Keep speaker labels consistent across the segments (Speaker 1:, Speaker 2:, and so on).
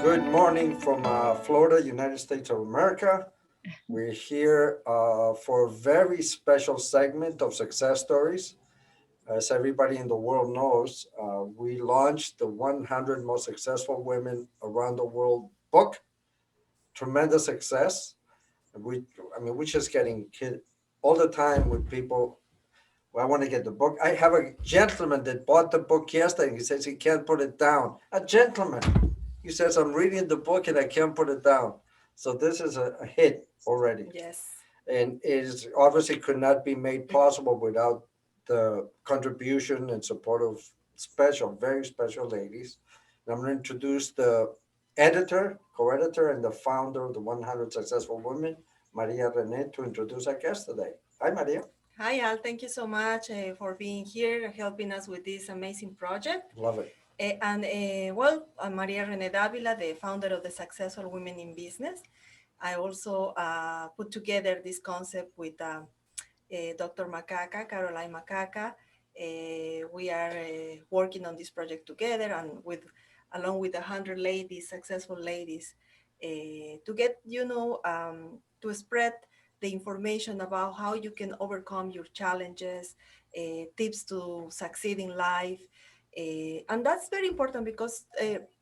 Speaker 1: Good morning from Florida, United States of America. We're here for a very special segment of success stories. As everybody in the world knows, we launched the 100 Most Successful Women Around the World book. Tremendous success. We, we're just getting hit all the time with people. Well, I want to get the book. I have a gentleman that bought the book yesterday. He says he can't put it down. A gentleman. He says, I'm reading the book and I can't put it down. So this is a hit already.
Speaker 2: Yes.
Speaker 1: And it is obviously could not be made possible without the contribution and support of very special ladies. And I'm going to introduce the editor, co-editor, and the founder of the 100 Successful Women, Maria Rene, to introduce our guest today. Hi, Maria.
Speaker 2: Hi, Al. Thank you so much for being here, helping us with this amazing project.
Speaker 1: Love it.
Speaker 2: I'm Maria Rene Dabila, the founder of the Successful Women in Business. I also put together this concept with Dr. Macaca, Caroline Macaca. We are working on this project together and along with 100 ladies, successful ladies, to get, to spread the information about how you can overcome your challenges, tips to succeed in life. And that's very important because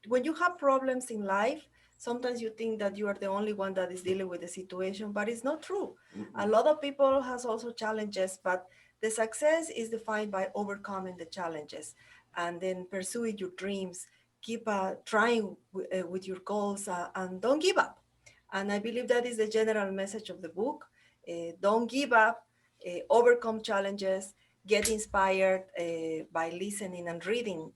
Speaker 2: when you have problems in life, sometimes you think that you are the only one that is dealing with the situation, but it's not true.
Speaker 1: Mm-hmm.
Speaker 2: A lot of people has also challenges, but the success is defined by overcoming the challenges and then pursuing your dreams. Keep trying with your goals and don't give up. And I believe that is the general message of the book. Don't give up, overcome challenges, get inspired by listening and reading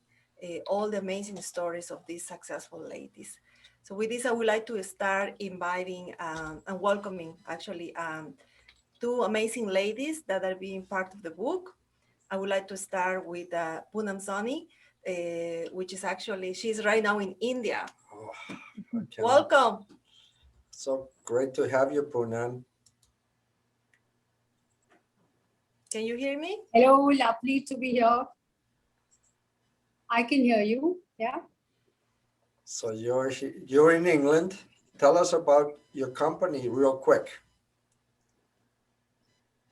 Speaker 2: all the amazing stories of these successful ladies. So with this, I would like to start inviting and welcoming actually two amazing ladies that are being part of the book. I would like to start with Poonam Sonny, which is actually, she's right now in India.
Speaker 1: Oh,
Speaker 2: Welcome.
Speaker 1: So great to have you, Poonam.
Speaker 2: Can you hear me?
Speaker 3: Hello, lovely to be here. I can hear you. Yeah.
Speaker 1: So you're in England. Tell us about your company real quick.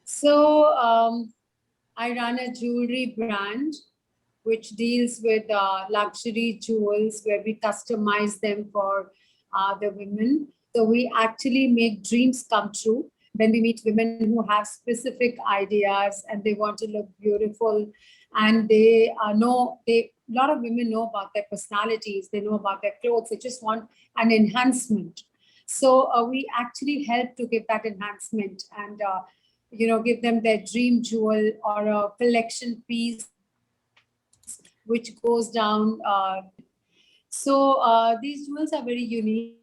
Speaker 3: So I run a jewelry brand which deals with luxury jewels where we customize them for the women. So we actually make dreams come true when we meet women who have specific ideas and they want to look beautiful, and they a lot of women know about their personalities, they know about their clothes, they just want an enhancement. So we actually help to give that enhancement and give them their dream jewel or a collection piece which goes down. These jewels are very unique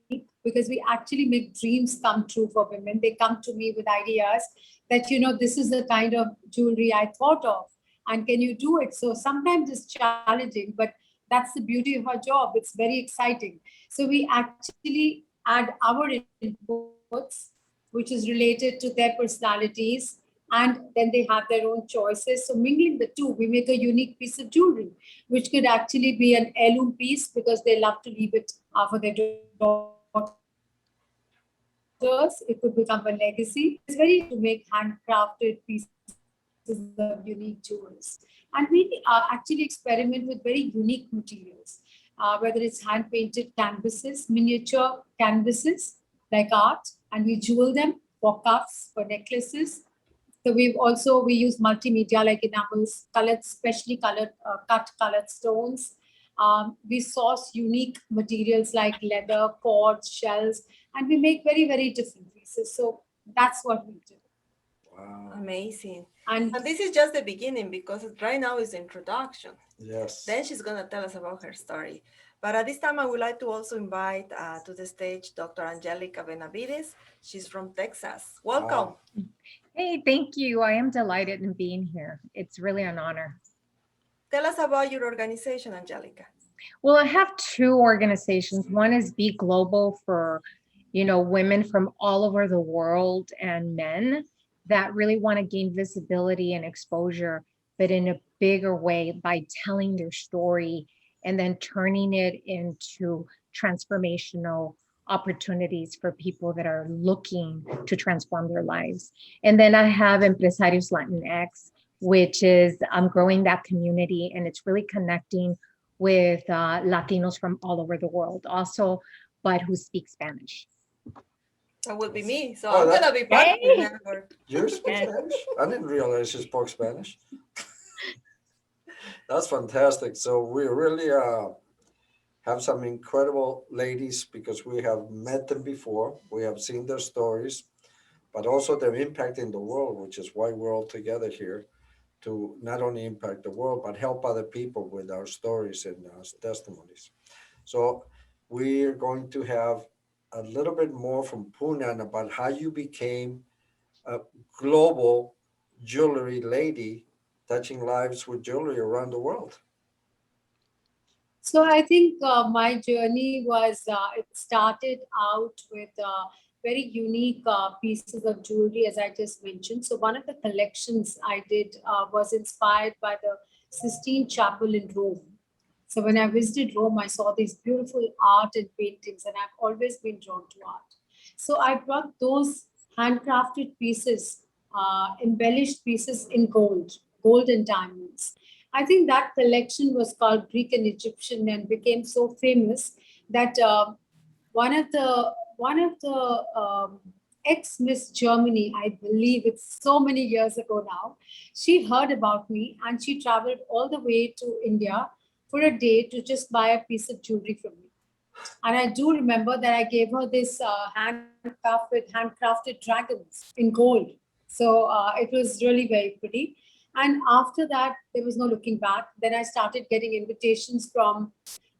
Speaker 3: because we actually make dreams come true for women. They come to me with ideas that, this is the kind of jewelry I thought of. And can you do it? So sometimes it's challenging, but that's the beauty of our job. It's very exciting. So we actually add our inputs, which is related to their personalities, and then they have their own choices. So mingling the two, we make a unique piece of jewelry, which could actually be an heirloom piece because they love to leave it for their daughters. It could become a legacy. It's very easy to make handcrafted pieces of unique jewels. And we actually experiment with very unique materials, whether it's hand-painted canvases, miniature canvases like art, and we jewel them for cuffs, for necklaces. So we use multimedia like enamels, specially colored, cut colored stones. We source unique materials like leather, cords, shells, and we make very, very different pieces. So that's what we do.
Speaker 1: Wow.
Speaker 2: Amazing.
Speaker 3: And
Speaker 2: And this is just the beginning because right now is the introduction.
Speaker 1: Yes.
Speaker 2: Then she's going to tell us about her story. But at this time, I would like to also invite to the stage Dr. Angelica Benavides. She's from Texas. Welcome.
Speaker 1: Wow.
Speaker 4: Hey, thank you. I am delighted in being here. It's really an honor.
Speaker 2: Tell us about your organization, Angelica.
Speaker 4: Well, I have two organizations. One is Be Global for, women from all over the world and men that really want to gain visibility and exposure, but in a bigger way by telling their story and then turning it into transformational opportunities for people that are looking to transform their lives. And then I have Empresarios LatinX, which is growing that community, and it's really connecting with Latinos from all over the world also, but who speak Spanish.
Speaker 2: That would be me. So
Speaker 1: Oh,
Speaker 2: I'm
Speaker 1: that-
Speaker 2: gonna be part of the
Speaker 4: Hey!
Speaker 2: network.
Speaker 1: You speak
Speaker 4: Yes.
Speaker 1: Spanish? I didn't realize you spoke Spanish. That's fantastic. So we really have some incredible ladies because we have met them before. We have seen their stories, but also their impact in the world, which is why we're all together here to not only impact the world, but help other people with our stories and testimonies. So we're going to have a little bit more from Poonam about how you became a global jewelry lady, touching lives with jewelry around the world.
Speaker 3: So I think my journey was, it started out with very unique pieces of jewelry, as I just mentioned. So one of the collections I did was inspired by the Sistine Chapel in Rome. So when I visited Rome, I saw these beautiful art and paintings, and I've always been drawn to art. So I brought those handcrafted pieces, embellished pieces in gold and diamonds. I think that collection was called Greek and Egyptian and became so famous that one of the ex-Miss Germany, I believe it's so many years ago now, she heard about me and she traveled all the way to India for a day to just buy a piece of jewelry from me. And I do remember that I gave her this handcrafted dragons in gold. So it was really very pretty. And after that, there was no looking back. Then I started getting invitations from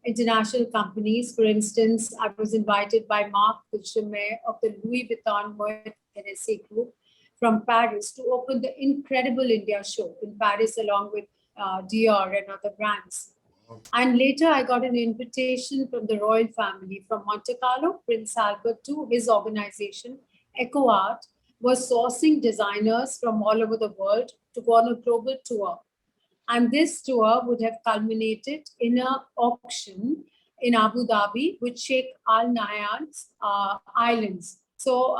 Speaker 3: international companies. For instance, I was invited by Marc Duchemin of the Louis Vuitton Moet Hennessy Group from Paris to open the incredible India show in Paris along with Dior and other brands. And later I got an invitation from the royal family from Monte Carlo, Prince Albert, to his organization, 𝐂𝐲𝐳, was sourcing designers from all over the world to go on a global tour. And this tour would have culminated in an auction in Abu Dhabi with Sheikh Al Nahyan's islands. So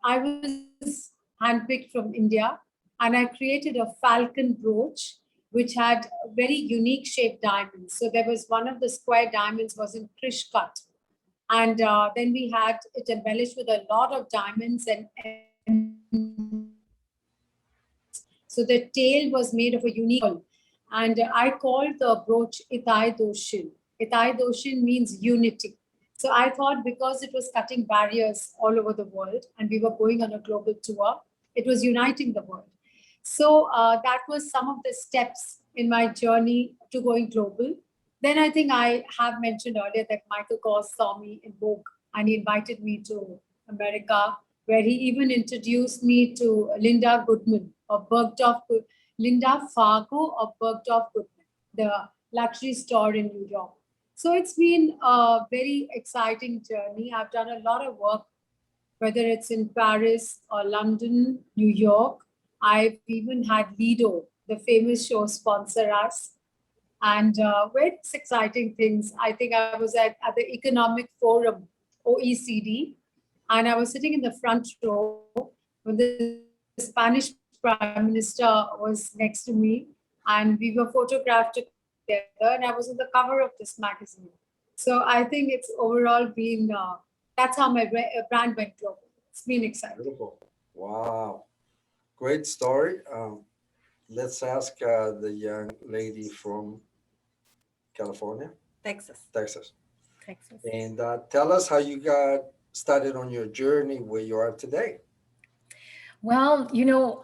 Speaker 3: I was handpicked from India and I created a falcon brooch which had very unique shaped diamonds. So there was one of the square diamonds was in Krish cut. And then we had it embellished with a lot of diamonds and so the tail was made of a unique pearl. And I called the brooch 𝐒𝐳𝐧𝐢. 𝐒𝐳𝐧𝐢 means unity. So I thought because it was cutting barriers all over the world and we were going on a global tour, it was uniting the world. So that was some of the steps in my journey to going global. Then I think I have mentioned earlier that Michael Kors saw me in Vogue and he invited me to America, where he even introduced me to Linda Goodman of Bergdorf, Linda Fargo of Bergdorf Goodman, the luxury store in New York. So it's been a very exciting journey. I've done a lot of work, whether it's in Paris or London, New York. I've even had Lido, the famous show, sponsor us. And very exciting things. I think I was at the Economic Forum, OECD, and I was sitting in the front row when the Spanish Prime Minister was next to me, and we were photographed together, and I was on the cover of this magazine. So I think it's overall been, that's how my brand went global. It's been exciting.
Speaker 1: Beautiful. Wow. Great story. Let's ask the young lady from California,
Speaker 2: Texas.
Speaker 1: Texas,
Speaker 4: Texas.
Speaker 1: and tell us how you got started on your journey where you are today.
Speaker 4: Well,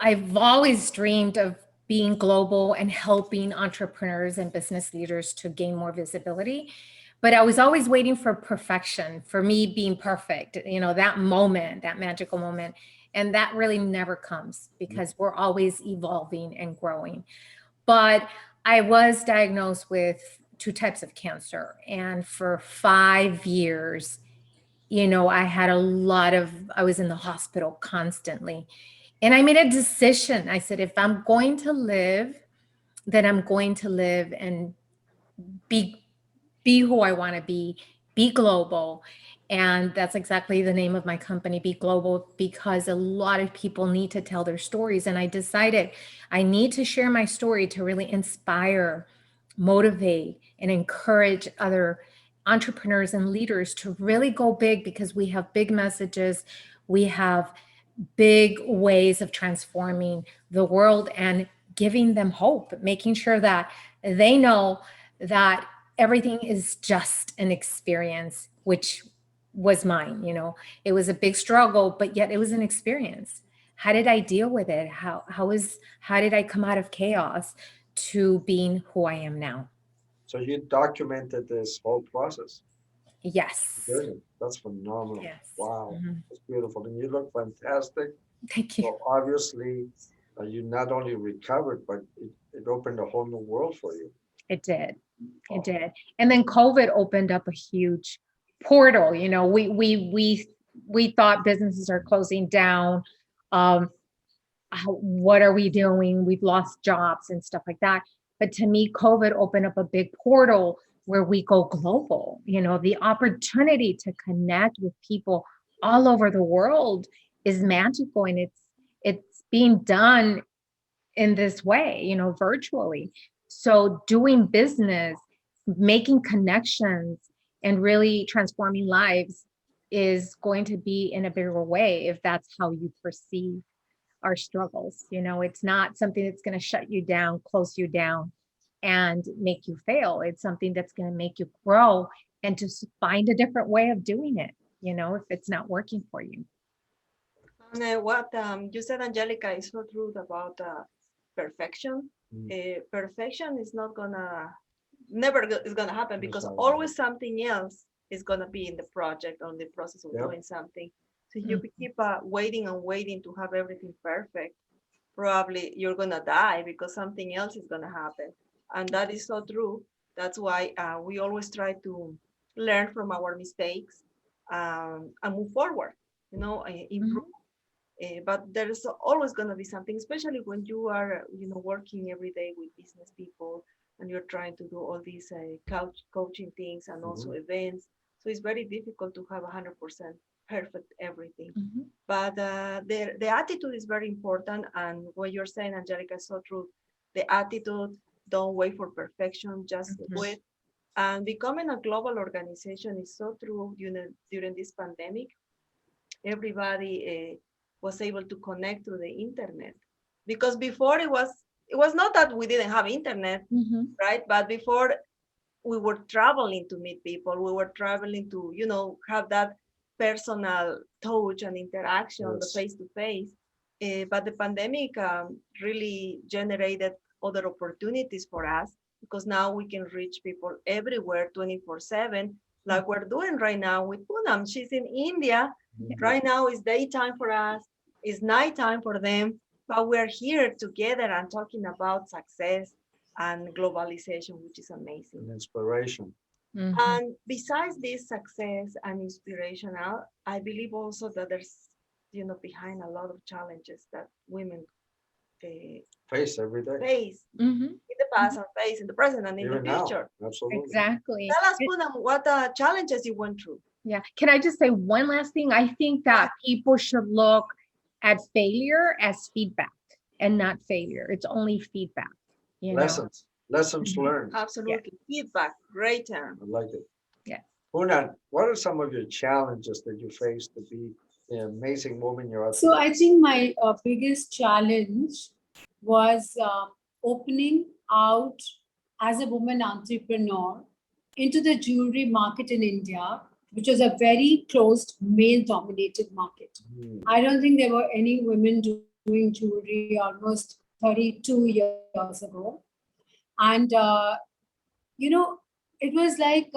Speaker 4: I've always dreamed of being global and helping entrepreneurs and business leaders to gain more visibility. But I was always waiting for perfection, for me being perfect, that moment, that magical moment. And that really never comes because we're always evolving and growing. But I was diagnosed with 2 types of cancer. And for 5 years, I was in the hospital constantly. And I made a decision. I said, if I'm going to live, then I'm going to live and be be who I want to be global. And that's exactly the name of my company, Be Global, because a lot of people need to tell their stories. And I decided I need to share my story to really inspire, motivate, and encourage other entrepreneurs and leaders to really go big, because we have big messages. We have big ways of transforming the world and giving them hope, making sure that they know that everything is just an experience, which was mine. It was a big struggle, but yet it was an experience. How did I deal with it? How did I come out of chaos to being who I am now?
Speaker 1: So you documented this whole process.
Speaker 4: Yes.
Speaker 1: Brilliant. That's phenomenal.
Speaker 4: Yes.
Speaker 1: Wow.
Speaker 4: Mhm.
Speaker 1: That's beautiful. And you look fantastic.
Speaker 4: Thank you.
Speaker 1: So obviously, you not only recovered, but it opened a whole new world for you.
Speaker 4: It did.
Speaker 1: Wow.
Speaker 4: It did. And then COVID opened up a huge portal. We thought businesses are closing down. What are we doing? We've lost jobs and stuff like that. But to me, COVID opened up a big portal where we go global. The opportunity to connect with people all over the world is magical, and it's being done in this way, virtually. So doing business, making connections, and really transforming lives is going to be in a bigger way if that's how you perceive our struggles. It's not something that's going to shut you down, close you down, and make you fail. It's something that's going to make you grow and just find a different way of doing it, if it's not working for you.
Speaker 2: And what you said, Angelica, is so true about perfection. Perfection is not never is gonna happen, because always something else is gonna be in the project, on the process of doing something. So you keep waiting and waiting to have everything perfect, probably you're gonna die, because something else is gonna happen. And that is so true. That's why we always try to learn from our mistakes and move forward, improve. But there's always going to be something, especially when you are, working every day with business people, and you're trying to do all these coaching things and also events. So it's very difficult to have 100% perfect everything. But the attitude is very important. And what you're saying, Angelica, is so true. The attitude, don't wait for perfection, just do it. And becoming a global organization is so true. During this pandemic, everybody was able to connect to the internet, because before it was not that we didn't have internet, right? But before, we were traveling to meet people, we were traveling to have that personal touch and interaction, the face-to-face. But the pandemic really generated other opportunities for us, because now we can reach people everywhere 24/7, like we're doing right now with Poonam. She's in India. Right now is daytime for us, it's nighttime for them, but we're here together and talking about success and globalization, which is amazing.
Speaker 1: And inspiration.
Speaker 2: And besides this success and inspirational, I believe also that there's, behind a lot of challenges that women
Speaker 1: face every day.
Speaker 2: Face in the past and face in the present and in
Speaker 1: Even
Speaker 2: the future.
Speaker 1: Now. Absolutely.
Speaker 4: Exactly.
Speaker 2: Tell us, Poonam, what challenges you went through.
Speaker 4: Yeah. Can I just say one last thing? I think that people should look at failure as feedback and not failure. It's only feedback.
Speaker 1: Lessons learned.
Speaker 2: Absolutely. Feedback. Great term.
Speaker 1: I like it.
Speaker 4: Yeah.
Speaker 1: Poonam, what are some of your challenges that you face to be the amazing woman you are?
Speaker 3: So I think my biggest challenge was opening out as a woman entrepreneur into the jewelry market in India, which was a very closed, male-dominated market. I don't think there were any women doing jewelry almost 32 years ago. And, it was like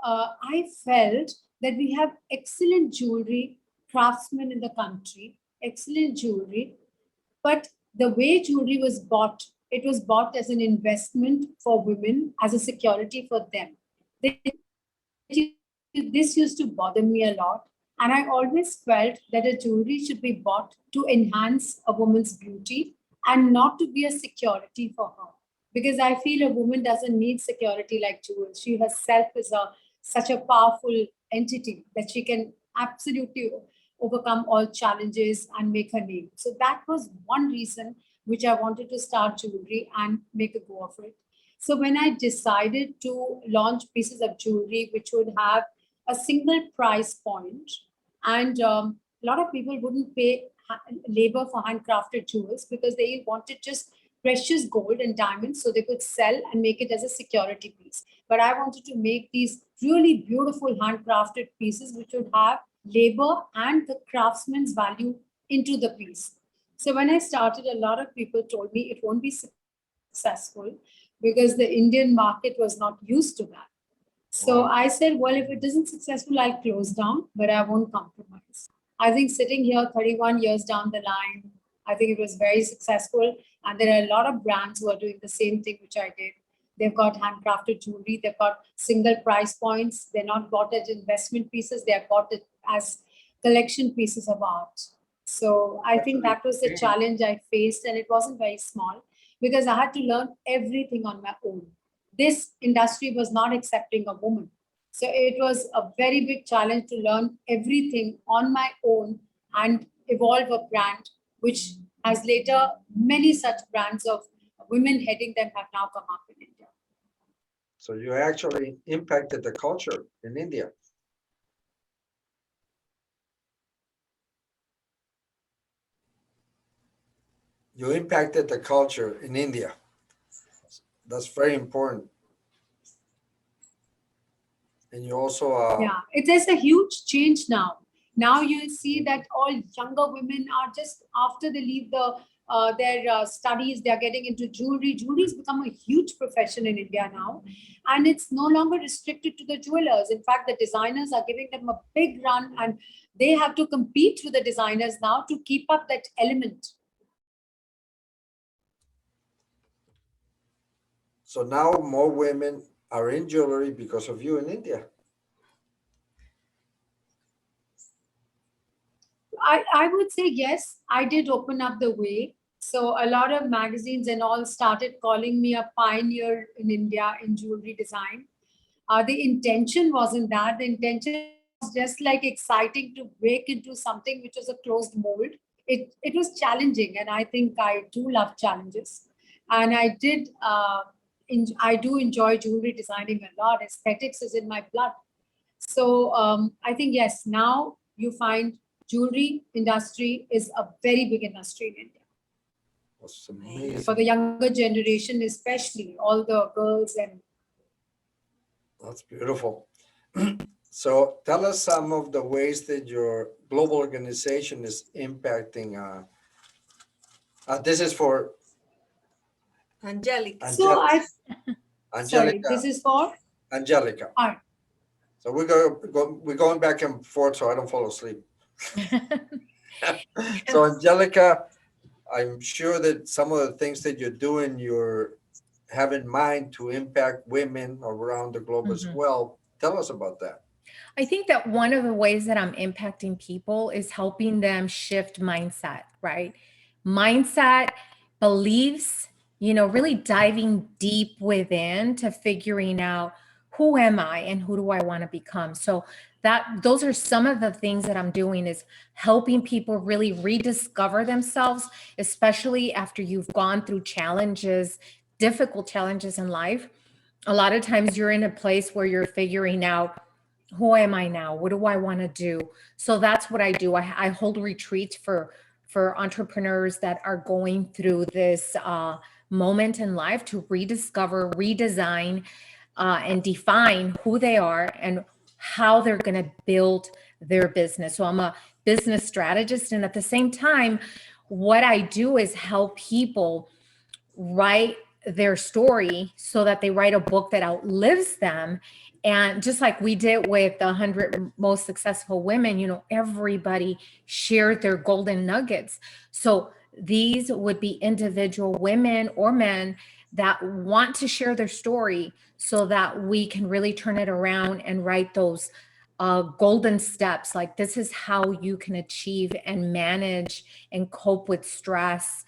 Speaker 3: I felt that we have excellent jewelry craftsmen in the country, excellent jewelry, but the way jewelry was bought, it was bought as an investment for women, as a security for them. This used to bother me a lot. And I always felt that a jewelry should be bought to enhance a woman's beauty and not to be a security for her. because I feel a woman doesn't need security like jewels. She herself is such a powerful entity that she can absolutely overcome all challenges and make her name. So that was one reason which I wanted to start jewelry and make a go of it. So when I decided to launch pieces of jewelry which would have a single price point, and a lot of people wouldn't pay labor for handcrafted jewels because they wanted just precious gold and diamonds so they could sell and make it as a security piece. But I wanted to make these really beautiful handcrafted pieces which would have labor and the craftsman's value into the piece. So when I started, a lot of people told me it won't be successful because the Indian market was not used to that. So I said, well, if it isn't successful, I'll close down, but I won't compromise. I think sitting here 31 years down the line, I think it was very successful. And there are a lot of brands who are doing the same thing, which I did. They've got handcrafted jewelry. They've got single price points. They're not bought as investment pieces. They're bought as collection pieces of art. So I think that was the challenge I faced. And it wasn't very small because I had to learn everything on my own. This industry was not accepting a woman. So it was a very big challenge to learn everything on my own and evolve a brand, which has later many such brands of women heading them have now come up in India.
Speaker 1: So you actually impacted the culture in India. You impacted the culture in India. That's very important. And you also
Speaker 3: yeah, it is a huge change now. Now you see that all younger women are just after they leave their studies, they are getting into jewelry. Jewelry has become a huge profession in India now, and it's no longer restricted to the jewelers. In fact, the designers are giving them a big run, and they have to compete with the designers now to keep up that element.
Speaker 1: So now more women are in jewelry because of you in India.
Speaker 3: I would say yes, I did open up the way. So a lot of magazines and all started calling me a pioneer in India in jewelry design. The intention wasn't that. The intention was just like exciting to break into something which was a closed mold. It was challenging, and I think I do love challenges. And I do enjoy jewelry designing a lot. Aesthetics is in my blood. So I think, yes, now you find jewelry industry is a very big industry in India.
Speaker 1: That's amazing.
Speaker 3: For the younger generation, especially all the girls. And
Speaker 1: that's beautiful. So tell us some of the ways that your global organization is impacting. This is for
Speaker 2: Angelica.
Speaker 3: so
Speaker 1: Angelica.
Speaker 3: sorry, this is for
Speaker 1: Angelica.
Speaker 3: art.
Speaker 1: So we're going back and forth so I don't fall asleep. So Angelica, I'm sure that some of the things that you're doing, you have in mind to impact women around the globe as well. Tell us about that.
Speaker 4: I think that one of the ways that I'm impacting people is helping them shift mindset, right? Mindset, beliefs, really diving deep within to figuring out who am I and who do I want to become. So those are some of the things that I'm doing, is helping people really rediscover themselves, especially after you've gone through challenges, difficult challenges in life. A lot of times you're in a place where you're figuring out, who am I now? What do I want to do? So that's what I do. I hold retreats for entrepreneurs that are going through this moment in life to rediscover, redesign, and define who they are and how they're going to build their business. So I'm a business strategist. And at the same time, what I do is help people write their story so that they write a book that outlives them. And just like we did with the 100 most successful women, everybody shared their golden nuggets. So these would be individual women or men that want to share their story so that we can really turn it around and write those golden steps. Like, this is how you can achieve and manage and cope with stress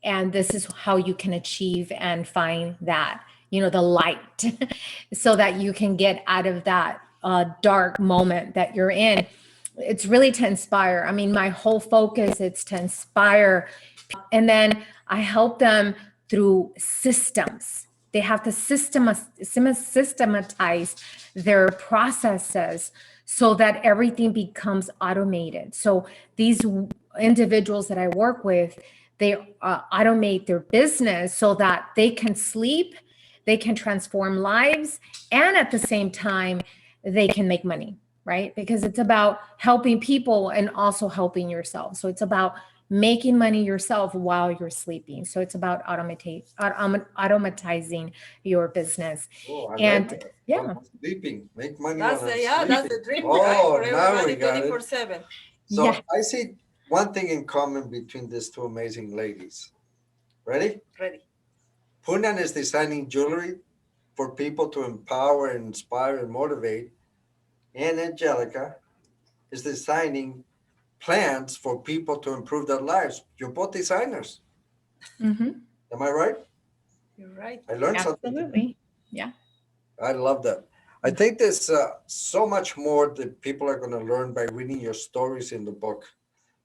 Speaker 4: And this is how you can achieve and find that, the light so that you can get out of that dark moment that you're in. It's really to inspire. I mean, my whole focus is to inspire. And then I help them through systems. They have to systematize their processes so that everything becomes automated. So these individuals that I work with, they automate their business so that they can sleep, they can transform lives, and at the same time, they can make money, right? Because it's about helping people and also helping yourself. So it's about making money yourself while you're sleeping. So it's about automatizing your business.
Speaker 1: Oh, I
Speaker 4: And
Speaker 1: like that.
Speaker 4: yeah.
Speaker 1: While sleeping, make money
Speaker 2: That's
Speaker 1: while I'm
Speaker 2: that's the
Speaker 1: sleeping.
Speaker 2: dream, right?
Speaker 1: Oh,
Speaker 2: For
Speaker 1: now
Speaker 2: everybody,
Speaker 1: we got it.
Speaker 2: 24/7.
Speaker 1: So
Speaker 4: Yeah.
Speaker 1: I see one thing in common between these two amazing ladies. Ready?
Speaker 2: Ready.
Speaker 1: Poonam is designing jewelry for people to empower, inspire, and motivate. And Angelica is designing plans for people to improve their lives. You're both designers.
Speaker 4: Mm-hmm.
Speaker 1: Am I right?
Speaker 2: You're right.
Speaker 1: I learned something today.
Speaker 4: Absolutely. Yeah.
Speaker 1: I love that. I think there's so much more that people are going to learn by reading your stories in the book.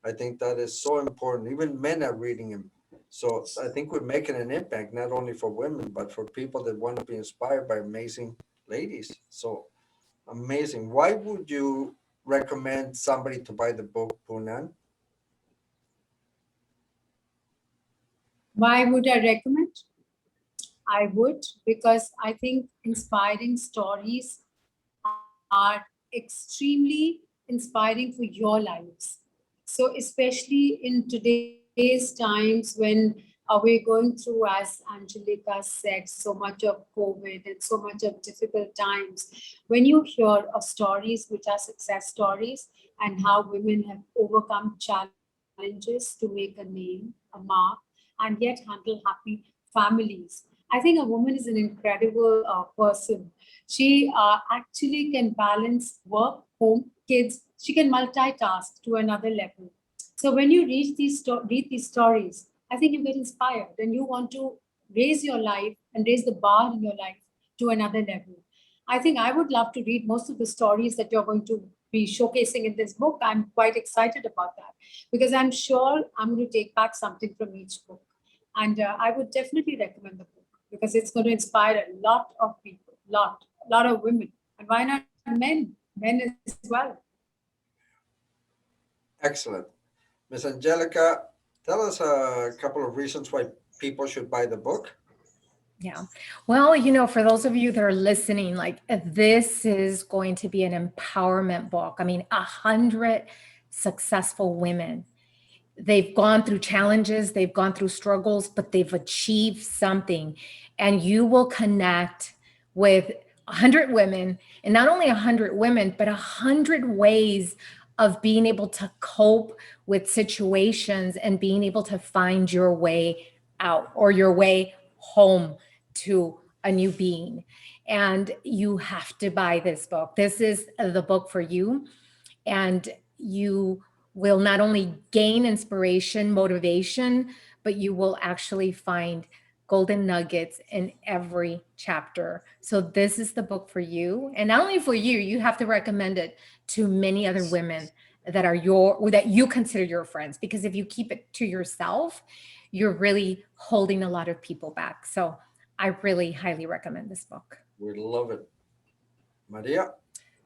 Speaker 1: I think that is so important. Even men are reading them. So I think we're making an impact, not only for women, but for people that want to be inspired by amazing ladies. So amazing. Why would you recommend somebody to buy the book, Poonam?
Speaker 3: Why would I recommend? I would, because I think inspiring stories are extremely inspiring for your lives. So, especially in today's times when we're going through, as Angelica said, so much of COVID and so much of difficult times, when you hear of stories which are success stories and how women have overcome challenges to make a name, a mark, and yet handle happy families. I think a woman is an incredible person. She actually can balance work, home, kids. She can multitask to another level. So when you read these stories, I think you get inspired and you want to raise your life and raise the bar in your life to another level. I think I would love to read most of the stories that you're going to be showcasing in this book. I'm quite excited about that because I'm sure I'm going to take back something from each book. And I would definitely recommend the book because it's going to inspire a lot of people, a lot of women. And why not men as well?
Speaker 1: Excellent. Miss Angelica, tell us a couple of reasons why people should buy the book.
Speaker 4: Yeah. Well, for those of you that are listening, like this is going to be an empowerment book. I mean, 100 successful women. They've gone through challenges, they've gone through struggles, but they've achieved something. And you will connect with 100 women, and not only 100 women, but 100 ways of being able to cope with situations and being able to find your way out or your way home to a new being. And you have to buy this book. This is the book for you. And you will not only gain inspiration, motivation, but you will actually find golden nuggets in every chapter. So this is the book for you. And not only for you, you have to recommend it to many other women that are that you consider your friends. Because if you keep it to yourself, you're really holding a lot of people back. So I really highly recommend this book.
Speaker 1: We love it. Maria?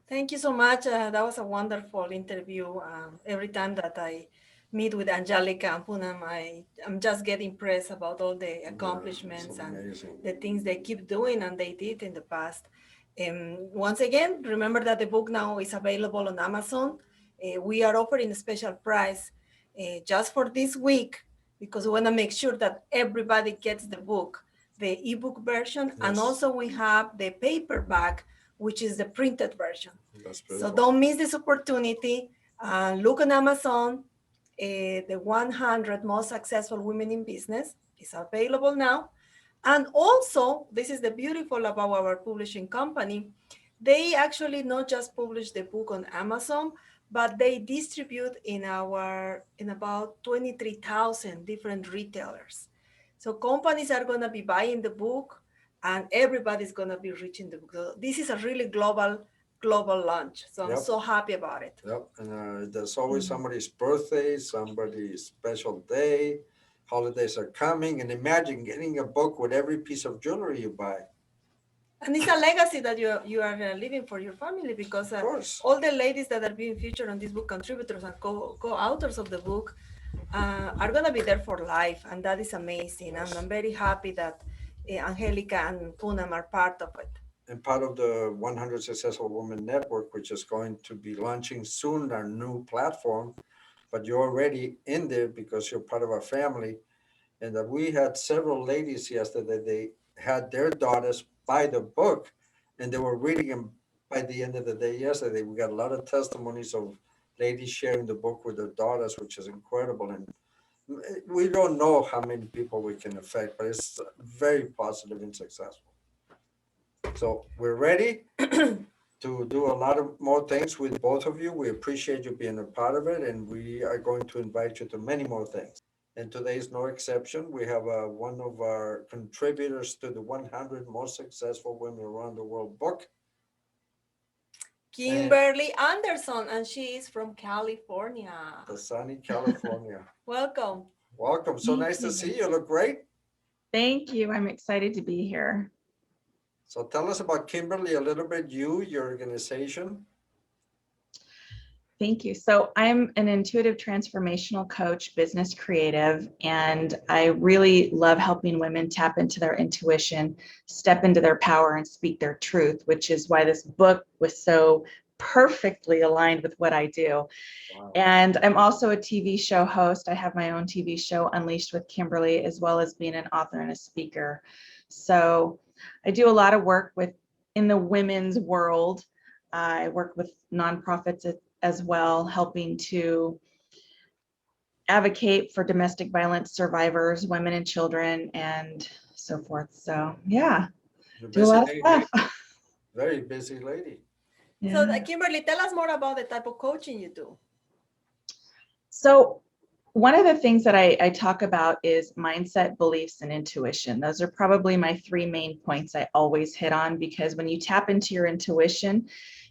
Speaker 2: Thank you so much. That was a wonderful interview. Every time that I meet with Angelica and Poonam, I'm just getting impressed about all the accomplishments and the things they keep doing and they did in the past. Once again, remember that the book now is available on Amazon. We are offering a special price just for this week because we want to make sure that everybody gets the book, the ebook version, and also we have the paperback, which is the printed version. So don't miss this opportunity. Look on Amazon. The 100 most successful women in business is available now. And also, this is the beautiful about our publishing company. They actually not just publish the book on Amazon, but they distribute in about 23,000 different retailers. So companies are going to be buying the book and everybody's going to be reaching the book. So this is a really global launch. So I'm
Speaker 1: Yep.
Speaker 2: so happy about it.
Speaker 1: Yep. And there's always somebody's birthday, somebody's special day. Holidays are coming. And imagine getting a book with every piece of jewelry you buy.
Speaker 2: And it's a legacy that you are leaving for your family, because
Speaker 1: Of course.
Speaker 2: all the ladies that are being featured on this book, contributors and co-authors of the book, are going to be there for life. And that is amazing.
Speaker 1: Yes.
Speaker 2: And I'm very happy that Angelica and Poonam are part of it.
Speaker 1: And part of the 100 Successful Women Network, which is going to be launching soon, our new platform. But you're already in there because you're part of our family. And that we had several ladies yesterday, they had their daughters buy the book and they were reading them by the end of the day yesterday. We got a lot of testimonies of ladies sharing the book with their daughters, which is incredible. And we don't know how many people we can affect, but it's very positive and successful. So we're ready to do a lot of more things with both of you. We appreciate you being a part of it, and we are going to invite you to many more things. And today is no exception. We have one of our contributors to the 100 Most Successful Women Around the World book,
Speaker 2: Kimberly Anderson, and she is from California.
Speaker 1: the sunny California.
Speaker 2: Welcome.
Speaker 1: Welcome. So
Speaker 5: Thank
Speaker 1: nice to
Speaker 5: you.
Speaker 1: see you. You look great.
Speaker 5: Thank you. I'm excited to be here.
Speaker 1: So tell us about Kimberly a little bit, your organization.
Speaker 5: Thank you. So I'm an intuitive transformational coach, business creative, and I really love helping women tap into their intuition, step into their power, and speak their truth, which is why this book was so perfectly aligned with what I do.
Speaker 1: Wow.
Speaker 5: And I'm also a TV show host. I have my own TV show, Unleashed with Kimberly, as well as being an author and a speaker. So I do a lot of work in the women's world. I work with nonprofits as well, helping to advocate for domestic violence survivors, women and children, and so forth. So yeah,
Speaker 1: You're
Speaker 5: do a lot of
Speaker 1: busy
Speaker 5: stuff.
Speaker 1: lady. Very busy lady.
Speaker 2: So
Speaker 5: Yeah.
Speaker 2: Kimberly, tell us more about the type of coaching you do.
Speaker 5: So one of the things that I talk about is mindset, beliefs, and intuition. Those are probably my three main points I always hit on, because when you tap into your intuition,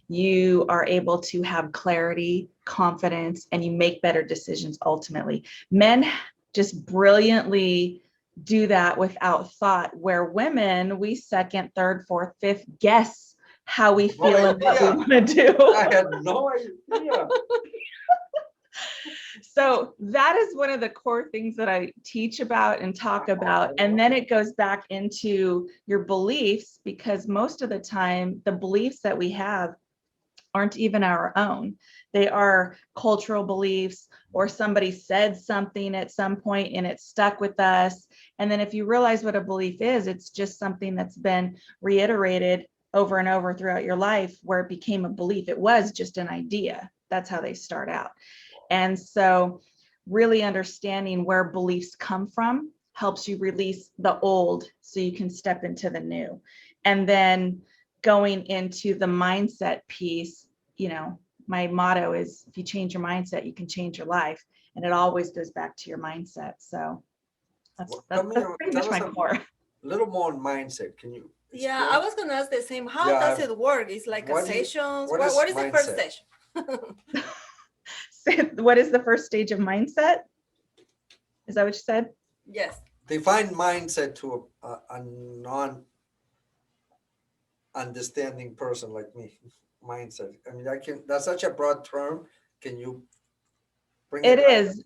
Speaker 5: you are able to have clarity, confidence, and you make better decisions ultimately. Men just brilliantly do that without thought, where women, we second, third, fourth, fifth guess how we feel and what we want to do.
Speaker 1: I had no idea.
Speaker 5: So that is one of the core things that I teach about and talk about. And then it goes back into your beliefs, because most of the time, the beliefs that we have aren't even our own. They are cultural beliefs, or somebody said something at some point and it stuck with us. And then if you realize what a belief is, it's just something that's been reiterated over and over throughout your life, where it became a belief. It was just an idea. That's how they start out. And so really understanding where beliefs come from helps you release the old so you can step into the new. And then going into the mindset piece, you know, my motto is, if you change your mindset, you can change your life. And it always goes back to your mindset. So that's pretty much my core.
Speaker 1: A little more on mindset. Can you?
Speaker 2: Yeah,
Speaker 1: explain?
Speaker 2: I was going to ask the same. How
Speaker 1: Yeah,
Speaker 2: does it work? It's like a session. What is the first
Speaker 1: mindset?
Speaker 2: session?
Speaker 5: What is the first stage of mindset? Is that what you said?
Speaker 2: Yes.
Speaker 1: Define mindset to a non-understanding person like me. Mindset. I mean, that's such a broad term. Can you bring it?
Speaker 5: It is.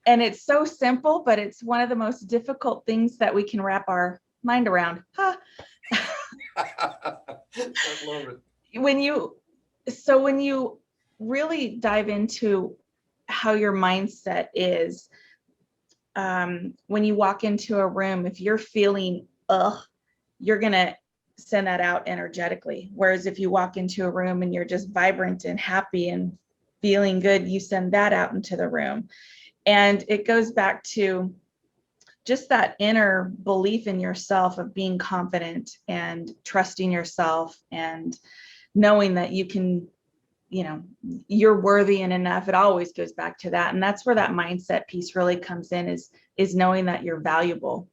Speaker 5: And it's so simple, but it's one of the most difficult things that we can wrap our mind around. Huh.
Speaker 1: I love it.
Speaker 5: When you really dive into how your mindset is, when you walk into a room, if you're feeling you're gonna send that out energetically. Whereas if you walk into a room and you're just vibrant and happy and feeling good, you send that out into the room. And it goes back to just that inner belief in yourself of being confident and trusting yourself and knowing that you can, you know, you're worthy and enough. It always goes back to that. And that's where that mindset piece really comes in, is is knowing that you're valuable.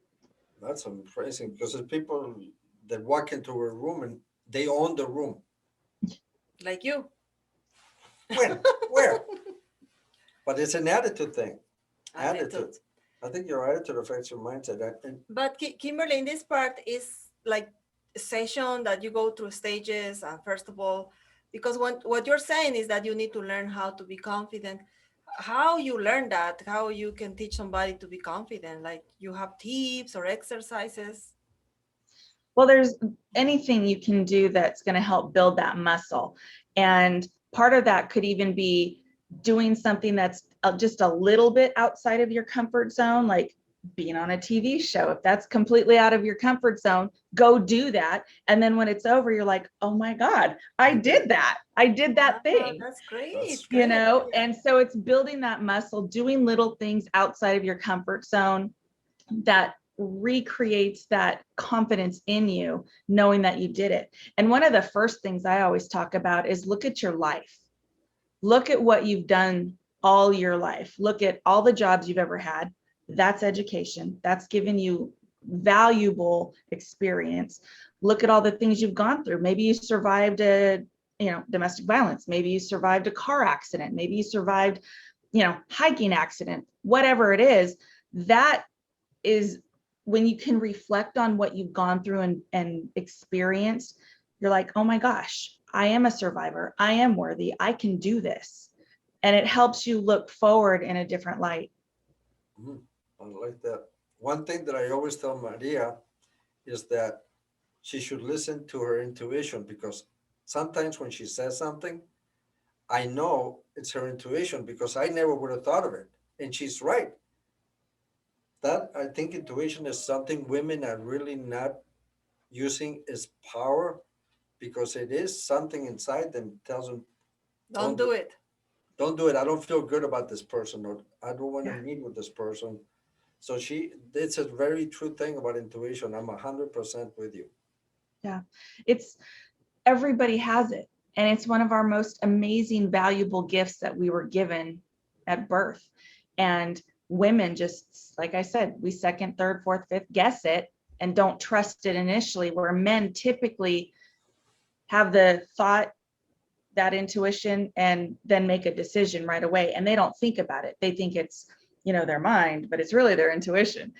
Speaker 1: That's amazing because there's people that walk into a room and they own the room.
Speaker 2: Like you.
Speaker 1: When? Where? But it's an attitude thing. Attitude. I think your attitude affects your mindset.
Speaker 2: But Kimberly, in this part is like a session that you go through stages. And first of all, because what you're saying is that you need to learn how to be confident. How you learn that, how you can teach somebody to be confident, like you have tips or exercises?
Speaker 5: Well, there's anything you can do that's going to help build that muscle. And part of that could even be doing something that's just a little bit outside of your comfort zone, like being on a TV show. If that's completely out of your comfort zone, go do that. And then when it's over, you're like, oh my God, I did that. I did that thing.
Speaker 2: That's great.
Speaker 5: You know, and so it's building that muscle, doing little things outside of your comfort zone that recreates that confidence in you, knowing that you did it. And one of the first things I always talk about is look at your life. Look at what you've done all your life. Look at all the jobs you've ever had. That's education. That's given you valuable experience. Look at all the things you've gone through. Maybe you survived domestic violence. Maybe you survived a car accident. Maybe you survived, hiking accident, whatever it is. That is when you can reflect on what you've gone through and experienced, you're like, oh my gosh, I am a survivor. I am worthy. I can do this. And it helps you look forward in a different light.
Speaker 1: I like that. One thing that I always tell Maria is that she should listen to her intuition, because sometimes when she says something, I know it's her intuition because I never would have thought of it. And she's right. That, I think, intuition is something women are really not using as power, because it is something inside them tells them,
Speaker 2: Don't do it.
Speaker 1: Don't do it. I don't feel good about this person, or I don't want to meet with this person. So it's a very true thing about intuition. I'm 100% with you.
Speaker 5: Yeah, everybody has it. And it's one of our most amazing, valuable gifts that we were given at birth. And women just, like I said, we second, third, fourth, fifth guess it and don't trust it initially, where men typically have the thought, that intuition, and then make a decision right away. And they don't think about it. They think it's, their mind, but it's really their intuition.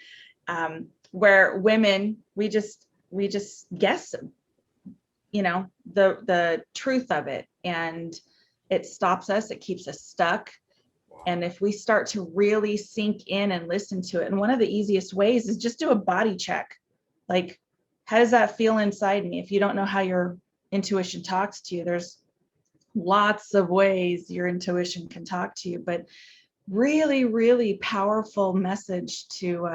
Speaker 5: Where women, we just guess, the truth of it, and it stops us. It keeps us stuck. And if we start to really sink in and listen to it, and one of the easiest ways is just do a body check. Like, how does that feel inside me? If you don't know how your intuition talks to you, there's lots of ways your intuition can talk to you, but really, really powerful message to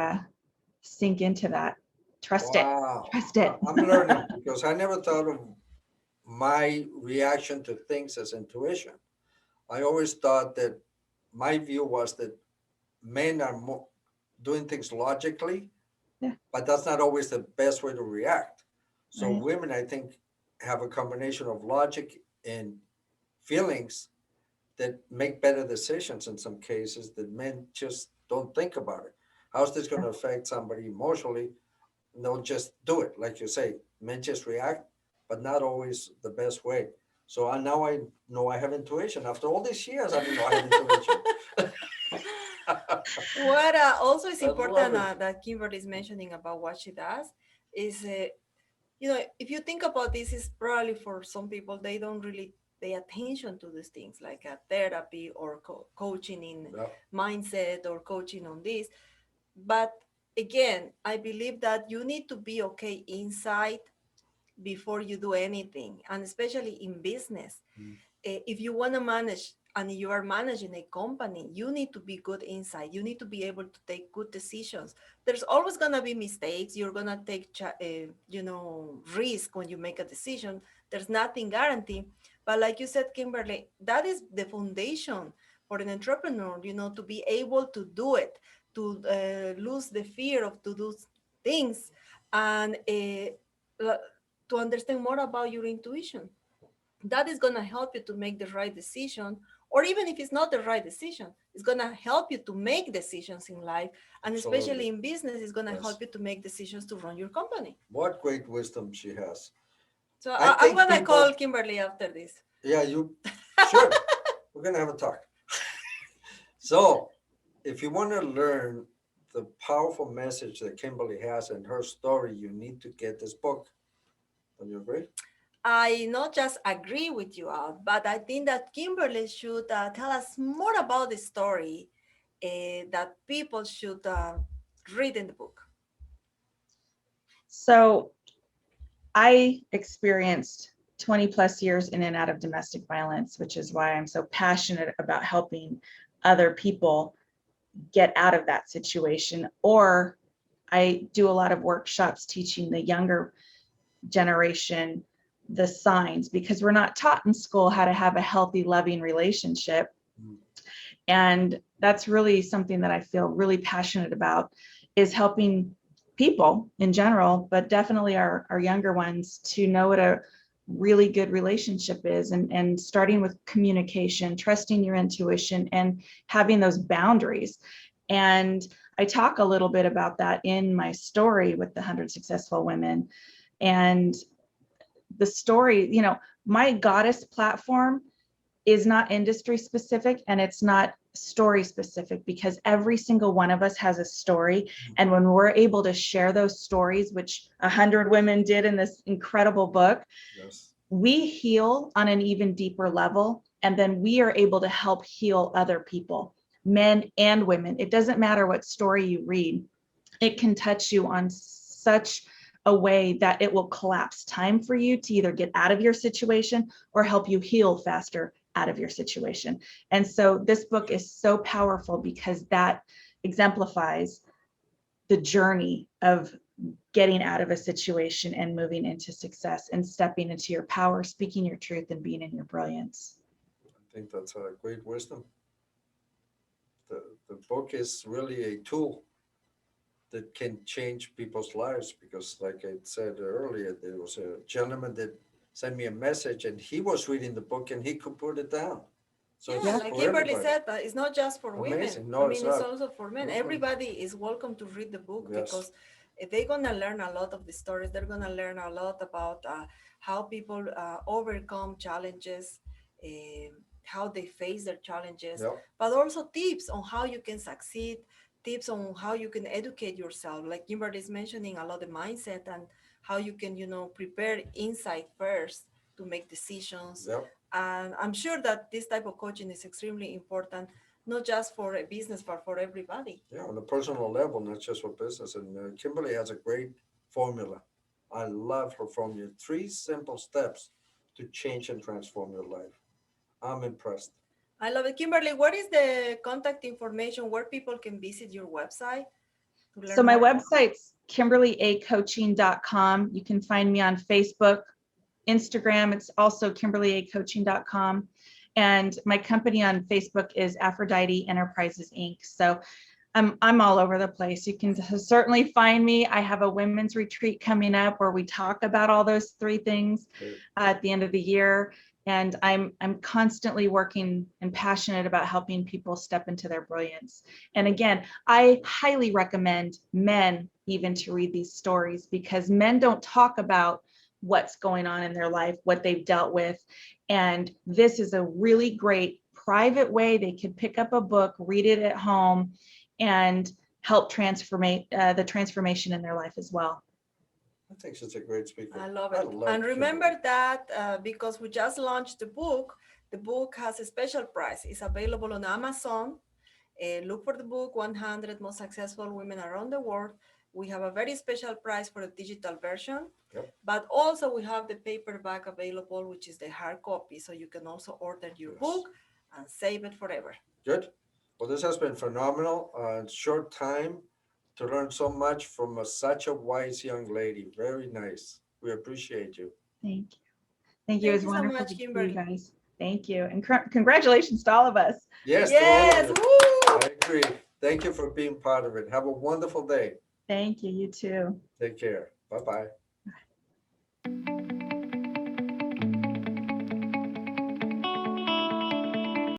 Speaker 5: sink into that. Trust it. Trust it.
Speaker 1: I'm learning, because I never thought of my reaction to things as intuition. I always thought that my view was that men are doing things logically, but that's not always the best way to react. So women, I think, have a combination of logic and feelings that make better decisions in some cases that men just don't think about it. How's this going to affect somebody emotionally? They'll just do it. Like you say, men just react, but not always the best way. So now I know I have intuition. After all these years, I didn't know I have intuition.
Speaker 2: What also is important that Kimberly is mentioning about what she does is, if you think about this, is probably for some people, they don't really pay attention to these things like a therapy or coaching in mindset or coaching on this. But again, I believe that you need to be okay inside before you do anything, and especially in business. If you want to manage and you are managing a company, you need to be good inside. You need to be able to take good decisions. There's always going to be mistakes. You're going to take, risk when you make a decision. There's nothing guaranteed. But like you said, Kimberly, that is the foundation for an entrepreneur, to be able to do it, to lose the fear of to do things, and to understand more about your intuition. That is going to help you to make the right decision or even if it's not the right decision, it's going to help you to make decisions in life. And especially
Speaker 1: Absolutely.
Speaker 2: in business, it's going to
Speaker 1: Yes.
Speaker 2: help you to make decisions to run your company.
Speaker 1: What great wisdom she has.
Speaker 2: So
Speaker 1: I
Speaker 2: I'm
Speaker 1: think
Speaker 2: going to
Speaker 1: people-
Speaker 2: call Kimberly after this.
Speaker 1: Yeah, you, sure. We're going to have a talk. So if you want to learn the powerful message that Kimberly has and her story, you need to get this book. Don't you agree?
Speaker 2: I not just agree with you, Al, but I think that Kimberly should tell us more about the story that people should read in the book.
Speaker 5: So I experienced 20 plus years in and out of domestic violence, which is why I'm so passionate about helping other people get out of that situation. Or I do a lot of workshops teaching the younger generation the signs, because we're not taught in school how to have a healthy, loving relationship. And that's really something that I feel really passionate about, is helping people in general, but definitely our younger ones, to know what a really good relationship is, and starting with communication, trusting your intuition, and having those boundaries. And I talk a little bit about that in my story with the 100 Successful Women. And the story, you know, my goddess platform is not industry specific, and it's not story specific, because every single one of us has a story. And when we're able to share those stories, which 100 women did in this incredible book,
Speaker 1: Yes.
Speaker 5: we heal on an even deeper level. And then we are able to help heal other people, men and women. It doesn't matter what story you read. It can touch you on such a way that it will collapse time for you to either get out of your situation or help you heal faster out of your situation. And so this book is so powerful, because that exemplifies the journey of getting out of a situation and moving into success and stepping into your power, speaking your truth, and being in your brilliance.
Speaker 1: I think that's a great wisdom. The book is really a tool that can change people's lives, because like I said earlier, there was a gentleman that sent me a message, and he was reading the book and he could put it down. So
Speaker 2: Yeah,
Speaker 1: it's
Speaker 2: like
Speaker 1: for
Speaker 2: Kimberly
Speaker 1: everybody.
Speaker 2: said, it's not just for
Speaker 1: Amazing.
Speaker 2: women.
Speaker 1: No,
Speaker 2: I mean,
Speaker 1: it's
Speaker 2: it's
Speaker 1: not.
Speaker 2: also for men.
Speaker 1: Mhm.
Speaker 2: Everybody is welcome to read the book,
Speaker 1: Yes.
Speaker 2: because they're going to learn a lot of the stories. They're going to learn a lot about how people overcome challenges, how they face their challenges,
Speaker 1: Yep.
Speaker 2: but also tips on how you can succeed, tips on how you can educate yourself. Like Kimberly is mentioning a lot of mindset and how you can, prepare inside first to make decisions.
Speaker 1: Yep.
Speaker 2: And I'm sure that this type of coaching is extremely important, not just for a business, but for everybody.
Speaker 1: Yeah, on a personal level, not just for business. And Kimberly has a great formula. I love her formula. 3 simple steps to change and transform your life. I'm impressed.
Speaker 2: I love it. Kimberly, what is the contact information where people can visit your website to learn
Speaker 5: So my
Speaker 2: more?
Speaker 5: website's KimberlyACoaching.com. You can find me on Facebook, Instagram. It's also KimberlyACoaching.com. And my company on Facebook is Aphrodite Enterprises, Inc. So I'm all over the place. You can certainly find me. I have a women's retreat coming up where we talk about all those 3 things at the end of the year. And I'm constantly working and passionate about helping people step into their brilliance. And again, I highly recommend men even to read these stories, because men don't talk about what's going on in their life, what they've dealt with. And this is a really great private way they could pick up a book, read it at home, and help the transformation in their life as well.
Speaker 1: I think she's a great speaker.
Speaker 2: I love it.
Speaker 1: love
Speaker 2: And remember
Speaker 1: Kimberly.
Speaker 2: that because we just launched the book has a special price. It's available on Amazon. Look for the book, 100 Most Successful Women Around the World. We have a very special price for the digital version,
Speaker 1: Yep.
Speaker 2: but also we have the paperback available, which is the hard copy. So you can also order your
Speaker 1: Yes.
Speaker 2: book and save it forever.
Speaker 1: Good. Well, this has been phenomenal. Short time to learn so much from such a wise young lady. Very nice. We appreciate you.
Speaker 5: Thank you. It
Speaker 2: Thank
Speaker 5: was
Speaker 2: you so
Speaker 5: wonderful
Speaker 2: much,
Speaker 5: to see you
Speaker 2: Kimberly.
Speaker 5: guys. Thank you. And congratulations to all of us.
Speaker 1: Yes,
Speaker 2: Yes.
Speaker 1: to all of you.
Speaker 2: Woo!
Speaker 1: I agree. Thank you for being part of it. Have a wonderful day.
Speaker 5: Thank you. You too.
Speaker 1: Take care. Bye-bye.